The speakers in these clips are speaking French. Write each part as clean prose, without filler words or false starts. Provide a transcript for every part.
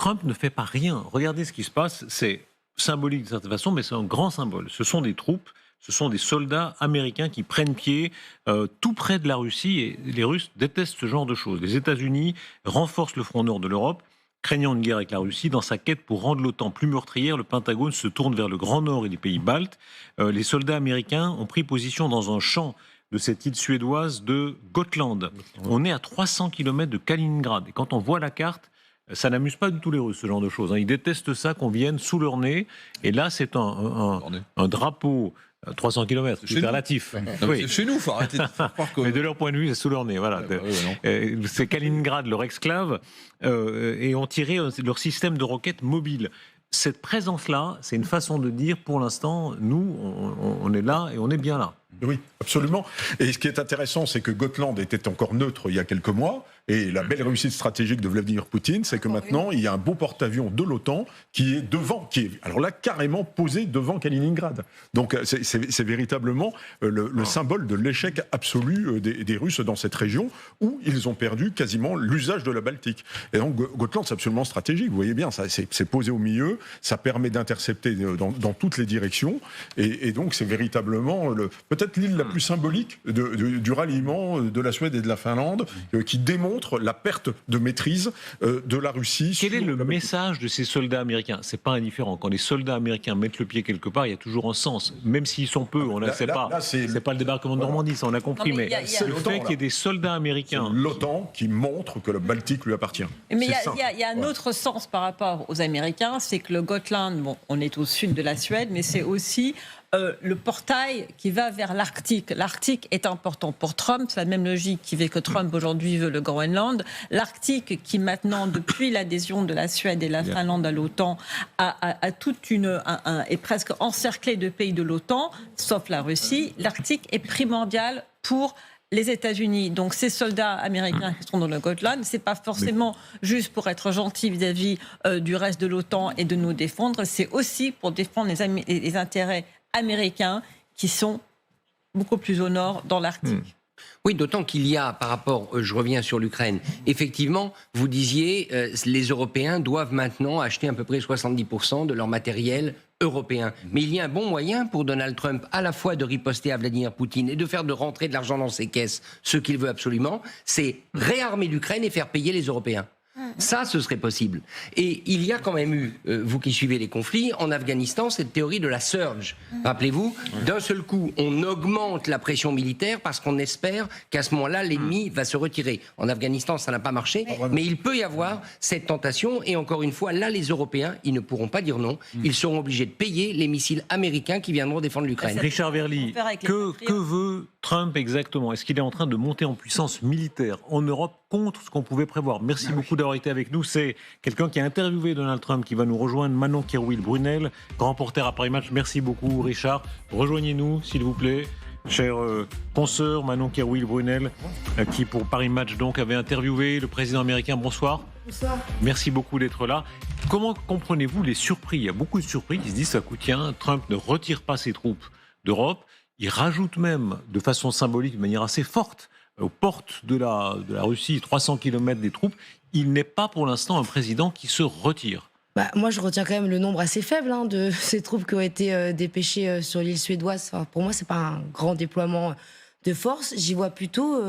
Trump ne fait pas rien. Regardez ce qui se passe, c'est symbolique de certaine façon, mais c'est un grand symbole. Ce sont des troupes, ce sont des soldats américains qui prennent pied tout près de la Russie, et les Russes détestent ce genre de choses. Les États-Unis renforcent le front nord de l'Europe, craignant une guerre avec la Russie. Dans sa quête pour rendre l'OTAN plus meurtrière, le Pentagone se tourne vers le Grand Nord et les pays baltes. Les soldats américains ont pris position dans un champ de cette île suédoise de Gotland. On est à 300 km de Kaliningrad. Et quand on voit la carte, ça n'amuse pas du tout les Russes, ce genre de choses. Ils détestent ça, qu'on vienne sous leur nez. Et là, c'est un drapeau 300 km, c'est relatif. Oui. C'est chez nous, il faut arrêter de faire croire que... Mais de leur point de vue, c'est sous leur nez. Voilà. C'est Kaliningrad, leur exclave, et ont tiré leur système de roquettes mobile. Cette présence-là, c'est une façon de dire, pour l'instant, nous, on est là et on est bien là. Oui, absolument. Et ce qui est intéressant, c'est que Gotland était encore neutre il y a quelques mois. Et la belle réussite stratégique de Vladimir Poutine, c'est que maintenant, il y a un beau porte-avions de l'OTAN qui est devant, alors là, carrément posé devant Kaliningrad. Donc, c'est véritablement le symbole de l'échec absolu des Russes dans cette région, où ils ont perdu quasiment l'usage de la Baltique. Et donc, Gotland, c'est absolument stratégique. Vous voyez bien, c'est posé au milieu, ça permet d'intercepter dans toutes les directions. Et donc, c'est véritablement peut-être l'île la plus symbolique du ralliement de la Suède et de la Finlande, qui démontre la perte de maîtrise de la Russie. Quel est le message de ces soldats américains ? C'est pas indifférent. Quand les soldats américains mettent le pied quelque part, il y a toujours un sens. Même s'ils sont peu, c'est pas le débarquement de Normandie, ça on a compris. Mais le fait qu'il y ait des soldats américains... C'est l'OTAN qui montre que le Baltique lui appartient. Mais il y a un autre sens par rapport aux Américains, c'est que le Gotland, bon, on est au sud de la Suède, mais c'est aussi... le portail qui va vers l'Arctique. L'Arctique est important pour Trump, c'est la même logique qui fait que Trump aujourd'hui veut le Groenland. L'Arctique qui maintenant, depuis l'adhésion de la Suède et la Finlande à l'OTAN, a toute est presque encerclé de pays de l'OTAN, sauf la Russie. L'Arctique est primordial pour les États-Unis. Donc ces soldats américains qui sont dans le Gotland, c'est pas forcément juste pour être gentils vis-à-vis du reste de l'OTAN et de nous défendre, c'est aussi pour défendre les intérêts américains qui sont beaucoup plus au nord dans l'Arctique. Oui, d'autant qu'il y a, par rapport, je reviens sur l'Ukraine, effectivement, vous disiez, les Européens doivent maintenant acheter à peu près 70% de leur matériel européen. Mais il y a un bon moyen pour Donald Trump à la fois de riposter à Vladimir Poutine et de faire de rentrer de l'argent dans ses caisses, ce qu'il veut absolument, c'est réarmer l'Ukraine et faire payer les Européens. Ça, ce serait possible. Et il y a quand même eu, vous qui suivez les conflits, en Afghanistan, cette théorie de la surge. Rappelez-vous, d'un seul coup, on augmente la pression militaire parce qu'on espère qu'à ce moment-là, l'ennemi va se retirer. En Afghanistan, ça n'a pas marché, mais il peut y avoir cette tentation. Et encore une fois, là, les Européens, ils ne pourront pas dire non. Ils seront obligés de payer les missiles américains qui viendront défendre l'Ukraine. Richard Verly, que veut Trump exactement ? Est-ce qu'il est en train de monter en puissance militaire en Europe contre ce qu'on pouvait prévoir ? Merci beaucoup d'avoir été avec nous. C'est quelqu'un qui a interviewé Donald Trump qui va nous rejoindre, Manon Kerwill-Brunel, grand reporter à Paris Match. Merci beaucoup, Richard. Rejoignez-nous, s'il vous plaît. Chère consoeur Manon Kerwill-Brunel, qui pour Paris Match donc avait interviewé le président américain. Bonsoir. Bonsoir. Merci beaucoup d'être là. Comment comprenez-vous les surpris ? Il y a beaucoup de surpris qui se disent, tiens, Trump ne retire pas ses troupes d'Europe. Il rajoute même, de façon symbolique, de manière assez forte, aux portes de la Russie, 300 km des troupes. Il n'est pas pour l'instant un président qui se retire. Moi, je retiens quand même le nombre assez faible de ces troupes qui ont été dépêchées sur l'île suédoise. Enfin, pour moi, c'est pas un grand déploiement de force. J'y vois plutôt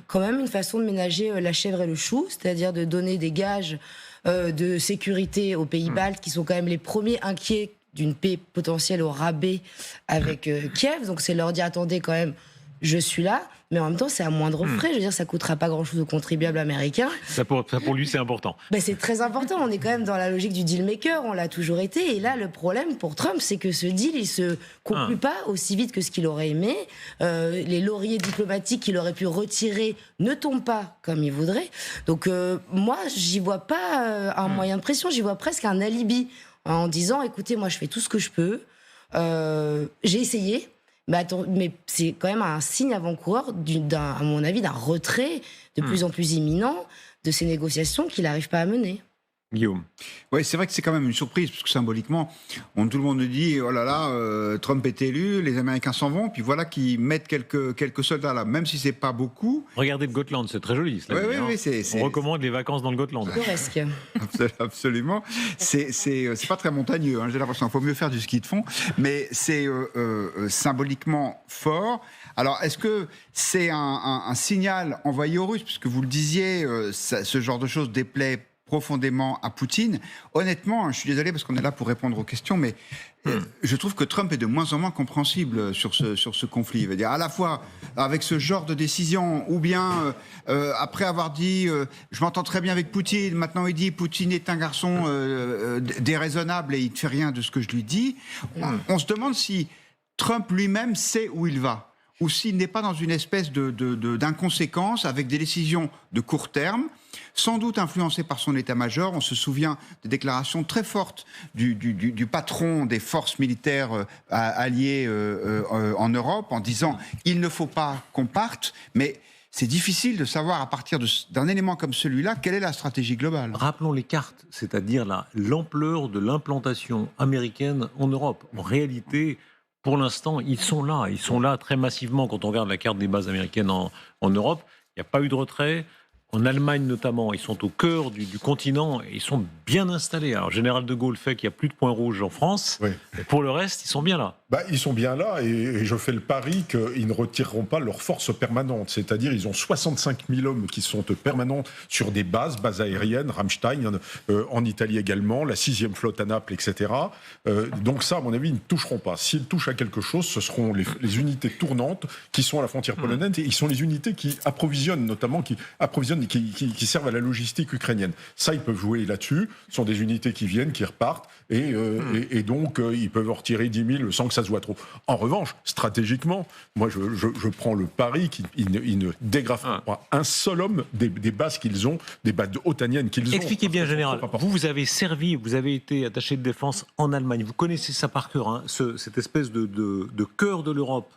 quand même une façon de ménager la chèvre et le chou, c'est-à-dire de donner des gages de sécurité aux pays baltes, qui sont quand même les premiers inquiets d'une paix potentielle au rabais avec Kiev. Donc c'est leur dire, attendez quand même, je suis là, mais en même temps c'est à moindre frais. Je veux dire, ça coûtera pas grand-chose aux contribuables américains. Ça pour lui c'est important. C'est très important, on est quand même dans la logique du deal maker, on l'a toujours été. Et là le problème pour Trump, c'est que ce deal, il se conclut pas aussi vite que ce qu'il aurait aimé. Les lauriers diplomatiques qu'il aurait pu retirer ne tombent pas comme il voudrait. Donc moi j'y vois pas un moyen de pression, j'y vois presque un alibi, en disant, écoutez, moi je fais tout ce que je peux, j'ai essayé, mais c'est quand même un signe avant-coureur, à mon avis, d'un retrait de plus en plus imminent de ces négociations qu'il n'arrive pas à mener. Guillaume. Oui, c'est vrai que c'est quand même une surprise, parce que symboliquement, tout le monde nous dit, oh là là, Trump est élu, les Américains s'en vont, puis voilà qu'ils mettent quelques soldats là, même si c'est pas beaucoup. Regardez le Gotland, c'est très joli. Oui, On recommande les vacances dans le Gotland. Pittoresque. Absolument. C'est pas très montagneux, j'ai l'impression. Il faut mieux faire du ski de fond, mais c'est symboliquement fort. Alors, est-ce que c'est un signal envoyé aux Russes, puisque vous le disiez, ce genre de choses déplaît profondément à Poutine. Honnêtement, je suis désolé parce qu'on est là pour répondre aux questions, mais je trouve que Trump est de moins en moins compréhensible sur ce conflit. Il veut dire à la fois avec ce genre de décision, ou bien après avoir dit je m'entends très bien avec Poutine, maintenant il dit Poutine est un garçon déraisonnable et il ne fait rien de ce que je lui dis. On se demande si Trump lui-même sait où il va, ou s'il n'est pas dans une espèce d'inconséquence avec des décisions de court terme, sans doute influencé par son état-major. On se souvient des déclarations très fortes du patron des forces militaires alliées en Europe, en disant « il ne faut pas qu'on parte », mais c'est difficile de savoir, à partir d'un élément comme celui-là, quelle est la stratégie globale. Rappelons les cartes, c'est-à-dire l'ampleur de l'implantation américaine en Europe. En réalité, pour l'instant, ils sont là très massivement. Quand on regarde la carte des bases américaines en Europe, il n'y a pas eu de retrait. En Allemagne notamment, ils sont au cœur du continent et ils sont bien installés. Alors, Général de Gaulle fait qu'il n'y a plus de points rouges en France, oui. Mais pour le reste, ils sont bien là. Ils sont bien là et je fais le pari qu'ils ne retireront pas leur force permanente. C'est-à-dire ils ont 65 000 hommes qui sont permanents sur des bases aériennes, Ramstein, en Italie également, la 6e flotte à Naples, etc. Donc ça, à mon avis, ils ne toucheront pas. S'ils touchent à quelque chose, ce seront les unités tournantes qui sont à la frontière polonaise et ils sont les unités qui approvisionnent, notamment qui servent à la logistique ukrainienne. Ça, ils peuvent jouer là-dessus. Ce sont des unités qui viennent, qui repartent et donc ils peuvent en retirer 10 000 sans que ça se voit trop. En revanche, stratégiquement, moi je prends le pari qu'ils ne dégraferont pas un seul homme des bases qu'ils ont, des bases otaniennes qu'ils ont. Expliquez bien, Général. Vous avez servi, vous avez été attaché de défense en Allemagne. Vous connaissez ça par cœur, cette espèce de cœur de l'Europe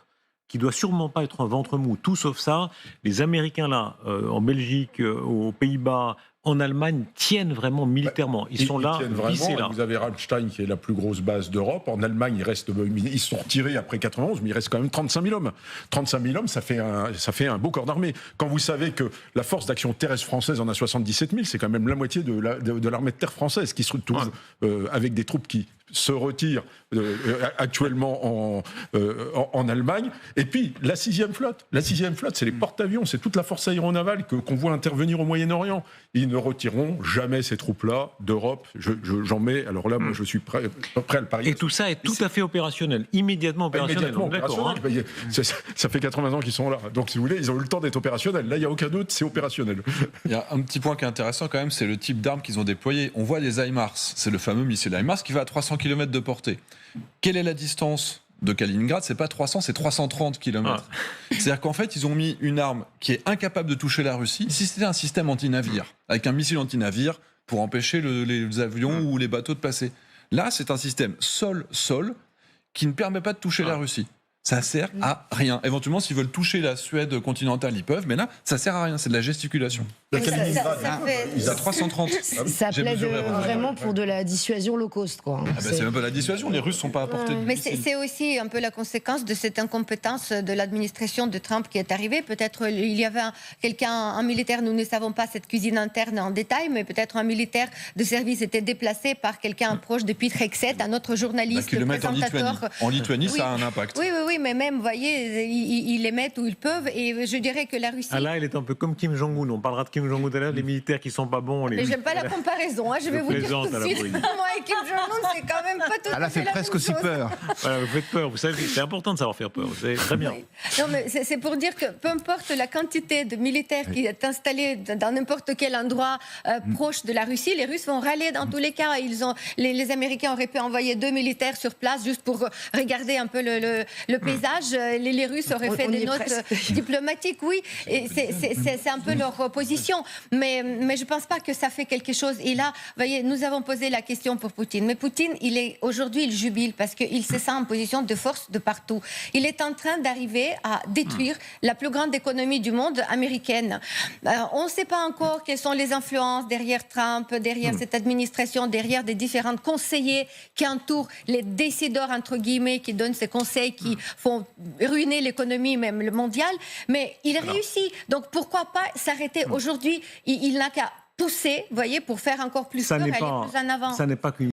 qui doit sûrement pas être un ventre mou. Tout sauf ça. Les Américains là, en Belgique, aux Pays-Bas, en Allemagne, tiennent vraiment militairement. Ils sont là, vissés là. Vous avez Ramstein qui est la plus grosse base d'Europe. En Allemagne, ils sont retirés après 91, mais il reste quand même 35 000 hommes. 35 000 hommes, ça fait un beau corps d'armée. Quand vous savez que la force d'action terrestre française en a 77 000, c'est quand même la moitié de l'armée de terre française qui se retrouve avec des troupes qui se retirent actuellement en Allemagne. Et puis, la 6e flotte. La 6e flotte, c'est les porte-avions, c'est toute la force aéronavale qu'on voit intervenir au Moyen-Orient. Ils ne retireront jamais ces troupes-là d'Europe. J'en mets, alors là, moi, je suis prêt à le parier. Et tout ça est tout à fait opérationnel, immédiatement opérationnel. D'accord, ça fait 80 ans qu'ils sont là. Donc, si vous voulez, ils ont eu le temps d'être opérationnels. Là, il n'y a aucun doute, c'est opérationnel. Il y a un petit point qui est intéressant quand même, c'est le type d'armes qu'ils ont déployé. On voit les HIMARS, c'est le fameux missile HIMARS qui va à 300 km de portée. Quelle est la distance de Kaliningrad? C'est pas 300, c'est 330 km. C'est-à-dire qu'en fait, ils ont mis une arme qui est incapable de toucher la Russie. Si c'était un système anti-navire, avec un missile anti-navire pour empêcher les avions ou les bateaux de passer. Là, c'est un système sol-sol qui ne permet pas de toucher la Russie. Ça sert à rien. Éventuellement, s'ils veulent toucher la Suède continentale, ils peuvent, mais là, ça sert à rien. C'est de la gesticulation. Ils ont 330. Ça plaide vraiment pour de la dissuasion low cost, quoi. C'est même pas la dissuasion. Les Russes ne sont pas à portée de Mais c'est aussi un peu la conséquence de cette incompétence de l'administration de Trump qui est arrivée. Peut-être il y avait un militaire, nous ne savons pas cette cuisine interne en détail, mais peut-être un militaire de service était déplacé par quelqu'un proche de Pete Hegseth, un autre journaliste, présentateur. En Lituanie, ça a un impact. Oui, mais même, vous voyez, ils les mettent où ils peuvent, et je dirais que la Russie... là, elle est un peu comme Kim Jong-un. On parlera de Kim Jong-un tout à l'heure, les militaires qui sont pas bons. Mais j'aime pas la comparaison, je vais vous dire tout de suite. Moi et Kim Jong-un, c'est quand même pas tout à fait la même chose. Elle a fait presque aussi peur. Voilà, vous faites peur, vous savez, c'est important de savoir faire peur, c'est très bien. Non, mais c'est pour dire que peu importe la quantité de militaires qui est installée dans n'importe quel endroit proche de la Russie, les Russes vont râler dans tous les cas. Les Américains auraient pu envoyer 2 militaires sur place juste pour regarder un peu le paysage. Les Russes auraient fait des notes diplomatiques, oui. Et c'est un peu leur position. Mais je ne pense pas que ça fait quelque chose. Et là, vous voyez, nous avons posé la question pour pour Poutine. Mais Poutine, aujourd'hui, il jubile parce qu'il se sent en position de force de partout. Il est en train d'arriver à détruire la plus grande économie du monde, américaine. On ne sait pas encore quelles sont les influences derrière Trump, derrière cette administration, derrière des différents conseillers qui entourent les décideurs, entre guillemets, qui donnent ces conseils qui font ruiner l'économie, même le mondial. Mais il réussit. Donc pourquoi pas s'arrêter aujourd'hui? Il n'a qu'à pousser, vous voyez, pour faire encore plus peur, aller plus en avant. Ça n'est pas qu'une